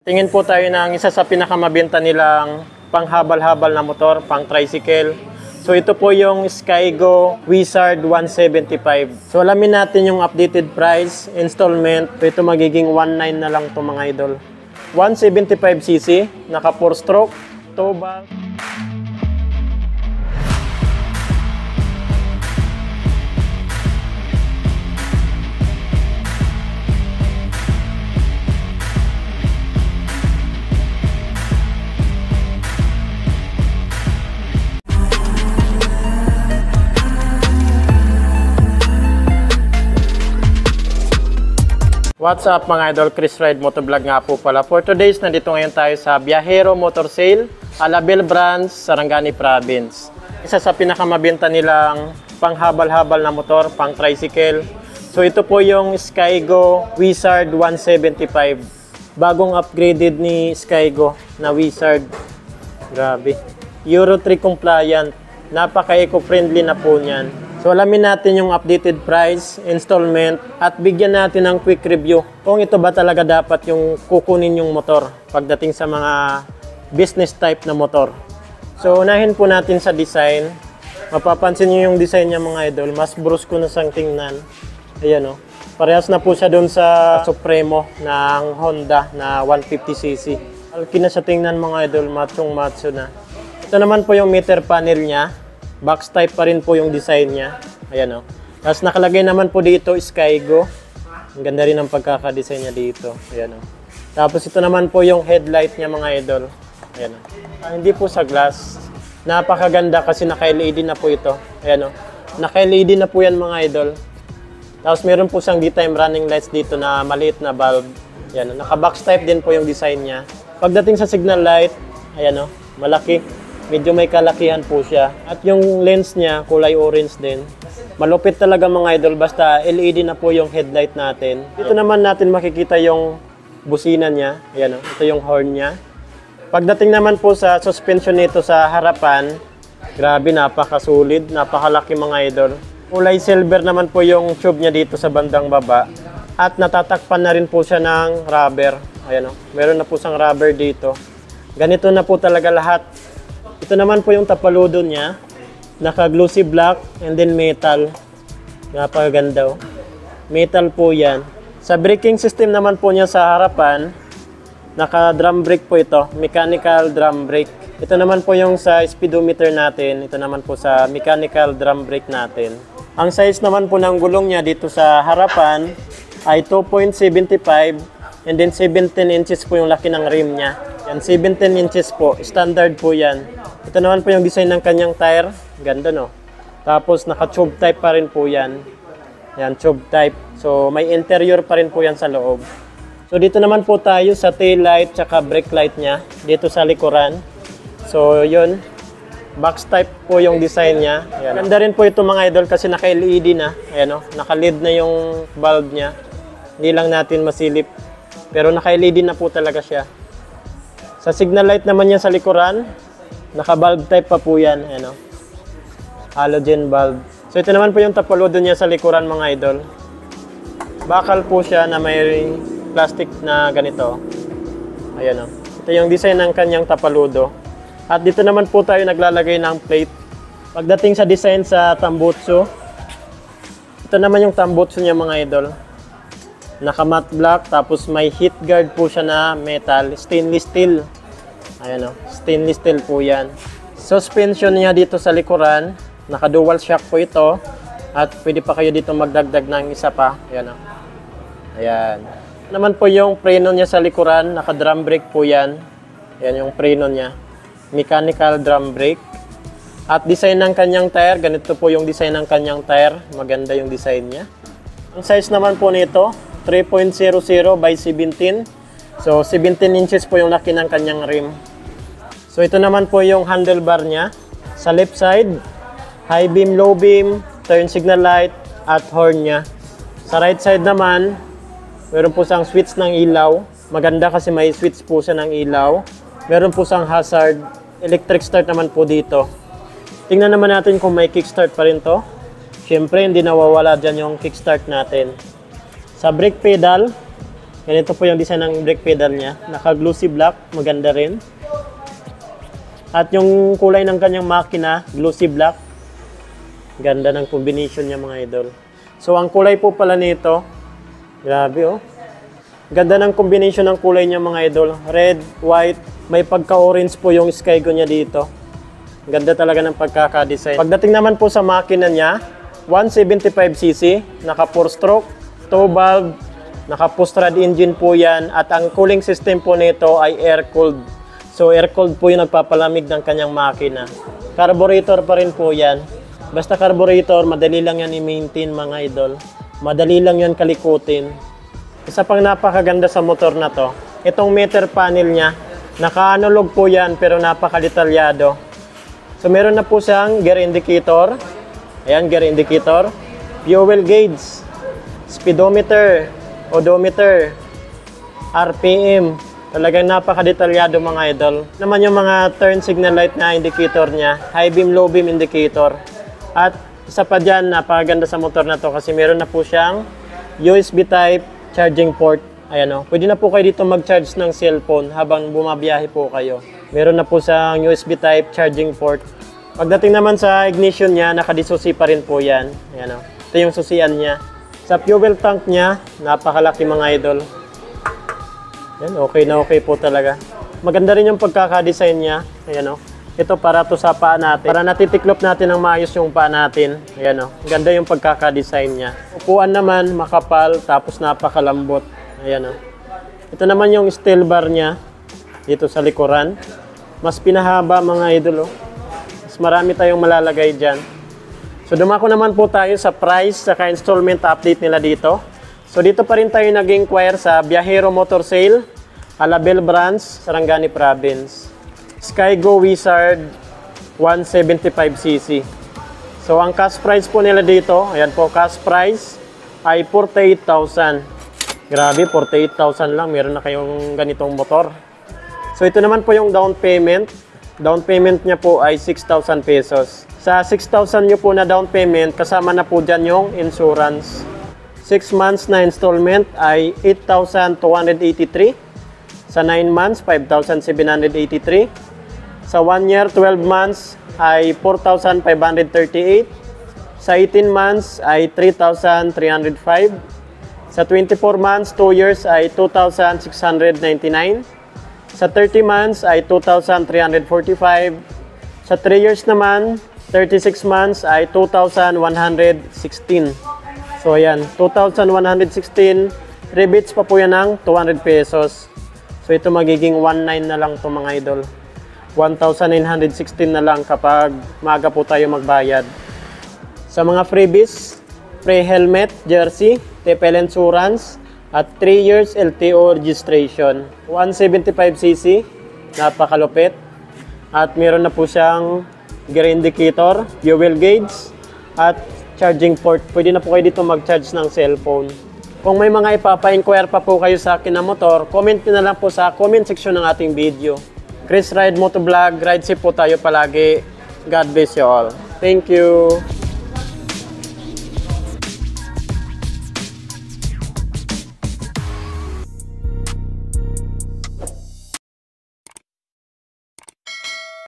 Tingin po tayo ng isa sa pinakamabenta nilang panghabal-habal na motor, pang tricycle. So ito po yung Skygo Wizard 175. So alamin natin yung updated price, installment. So ito magiging 1.9 na lang to mga idol. 175cc, naka 4-stroke, tow bar. What's up mga idol, Chris Ride Motovlog nga po pala. For today's, nandito ngayon tayo sa Viajero Motor Sale, Alabel Branch, Sarangani Province. Isa sa pinakamabenta nilang panghabal-habal na motor, pang tricycle. So ito po yung Skygo Wizard 175. Bagong upgraded ni Skygo na Wizard. Grabe. Euro 3 compliant. Napaka-eco-friendly na po niyan. So alamin natin yung updated price, installment, at bigyan natin ng quick review kung ito ba talaga dapat yung kukunin yung motor pagdating sa mga business type na motor. So unahin po natin sa design. Mapapansin nyo yung design niya mga idol, mas brusko na sang tingnan. Ayan o. Parehas na po siya doon sa Supremo ng Honda na 150cc. Alki na sa tingnan mga idol, machong-macho na. Ito naman po yung meter panel niya. Box type pa rin po yung design niya. Ayan o. Tapos nakalagay naman po dito Skygo. Ang ganda rin ang pagkakadesign niya dito. Ayan o. Tapos ito naman po yung headlight niya mga idol. Ayan o. Hindi po sa glass. Napakaganda kasi naka-LED na po ito. Ayan o. Naka-LED na po yan mga idol. Tapos meron po siyang daytime running lights dito na maliit na bulb. Ayan o. Naka-box type din po yung design niya. Pagdating sa signal light, ayan o. Malaki. Medyo may kalakihan po siya. At yung lens niya, kulay orange din. Malupit talaga mga idol, basta LED na po yung headlight natin. Dito naman natin makikita yung busina niya. Ayan o, ito yung horn niya. Pagdating naman po sa suspension nito sa harapan, grabe, napakasulit, napakalaki mga idol. Kulay silver naman po yung tube niya dito sa bandang baba. At natatakpan na rin po siya ng rubber. Ayan o, meron na po siyang rubber dito. Ganito na po talaga lahat. Ito naman po yung tapaludo niya. Naka-glossy black and then metal. Napakaganda. Metal po yan. Sa braking system naman po niya sa harapan, naka-drum brake po ito. Mechanical drum brake. Ito naman po yung sa speedometer natin. Ito naman po sa mechanical drum brake natin. Ang size naman po ng gulong niya dito sa harapan ay 2.75 and then 17 inches po yung laki ng rim niya. Yan, 17 inches po. Standard po yan. Ito naman po yung design ng kanyang tire. Ganda no. Tapos naka-tube type pa rin po yan. Yan, tube type. So may interior pa rin po yan sa loob. So dito naman po tayo sa tail light tsaka brake light niya. Dito sa likuran. So yun. Box type po yung design niya. Ayan. Ganda rin po ito mga idol kasi naka-LED na. Ayan o. Naka-LED na yung bulb niya. Hindi lang natin masilip. Pero naka-LED na po talaga siya. Sa signal light naman niya sa likuran, naka-bulb type pa po yan. Ano? Halogen bulb. So ito naman po yung tapaludo niya sa likuran mga idol. Bakal po siya na may plastic na ganito. Ayan o. Ito yung design ng kanyang tapaludo. At dito naman po tayo naglalagay ng plate. Pagdating sa design sa tambutso, ito naman yung tambutso niya mga idol. Naka-matte black, tapos may heat guard po siya na metal, stainless steel. Ayan o, stainless steel po yan. Suspension niya dito sa likuran, naka-dual shock po ito. At pwede pa kayo dito magdagdag ng isa pa. Ayan o. Ayan. Naman po yung preno niya sa likuran, naka-drum brake po yan. Ayan yung preno niya. Mechanical drum brake. At design ng kanyang tire, ganito po yung design ng kanyang tire. Maganda yung design niya. Ang size naman po nito, 3.00 by 17. So 17 inches po yung laki ng kanyang rim. So ito naman po yung handlebar niya. Sa left side, high beam, low beam, turn signal light, at horn niya. Sa right side naman, meron po siyang switch ng ilaw. Maganda kasi may switch po siya ng ilaw. Meron po siyang hazard. Electric start naman po dito. Tingnan naman natin kung may kickstart pa rin to. Siyempre, hindi nawawala dyan yung kickstart natin. Sa brake pedal, Ganito po yung design ng brake pedal niya. Naka-glossy black, maganda rin. At yung kulay ng kanyang makina, glossy black. Ganda ng combination niya mga idol. So ang kulay po pala nito, grabe oh. Ganda ng combination ng kulay niya mga idol. Red, white, may pagka-orange po yung skygo niya dito. Ganda talaga ng pagkaka-design. Pagdating naman po sa makina niya, 175cc, naka 4-stroke, 2-valve, naka push-rod engine po yan. At ang cooling system po nito ay air-cooled. So air-cooled po yung nagpapalamig ng kanyang makina. Carburetor pa rin po yan. Basta carburetor, madali lang yan i-maintain mga idol. Madali lang yan kalikutin. Isa pang napakaganda sa motor na to, itong meter panel niya, naka-analog po yan pero napakadetalyado. So meron na po siyang gear indicator. Ayan, gear indicator. Fuel gauge, speedometer, odometer, RPM. Talagang napakadetalyado mga idol. Naman yung mga turn signal light na indicator niya, high beam, low beam indicator. At isa pa dyan, napakaganda sa motor na to kasi meron na po siyang USB type charging port. Ayan o. Pwede na po kayo dito mag-charge ng cellphone habang bumabiyahe po kayo. Meron na po siyang USB type charging port. Pagdating naman sa ignition niya, nakadisusi pa rin po yan. Ayan o. Ito yung susian niya. Sa fuel tank niya, napakalaki mga idol. Ayan, okay na okay po talaga. Maganda rin yung pagkakadesign niya. Ayan o. Ito para to sa paa natin. Para natitiklop natin ng maayos yung paa natin. Ayan o. Ganda yung pagkakadesign niya. Upuan naman, makapal, tapos napakalambot. Ayan o. Ito naman yung steel bar niya. Dito sa likuran. Mas pinahaba mga idol o. Mas marami tayong malalagay dyan. So dumako naman po tayo sa price, saka installment update nila dito. So dito pa rin tayo nag-inquire sa Viajero Motor Sale, Alabel Branch, Sarangani Province. Skygo Wizard 175cc. So ang cash price po nila dito, ayan po, cash price ay 48,000. Grabe, 48,000 lang, meron na kayong ganitong motor. So ito naman po yung down payment. Down payment niya po ay 6,000 pesos. Sa 6,000 nyo po na down payment, kasama na po dyan yung insurance. 6 months na installment ay 8,283. Sa 9 months, 5,783. Sa 1 year, 12 months ay 4,538. Sa 18 months ay 3,305. Sa 24 months, 2 years ay 2,699. Sa 30 months ay 2,345. Sa 3 years naman, 36 months ay 2,116. So ayan, 2,116. Rebates pa po yan ng 200 pesos. So ito magiging 1,900 na lang to mga idol. 1,916 na lang kapag maaga po tayo magbayad. Sa mga freebies, pre-helmet, jersey, TPL insurance, at 3 years LTO registration. 175cc, napakalupit. At meron na po siyang gear indicator, fuel gauge, at charging port. Pwede na po kayo dito mag-charge ng cellphone. Kung may mga ipapa-inquire pa po kayo sa akin na motor, comment nyo na lang po sa comment section ng ating video. Chris Ride Motovlog, ride safe po tayo palagi. God bless you all. Thank you.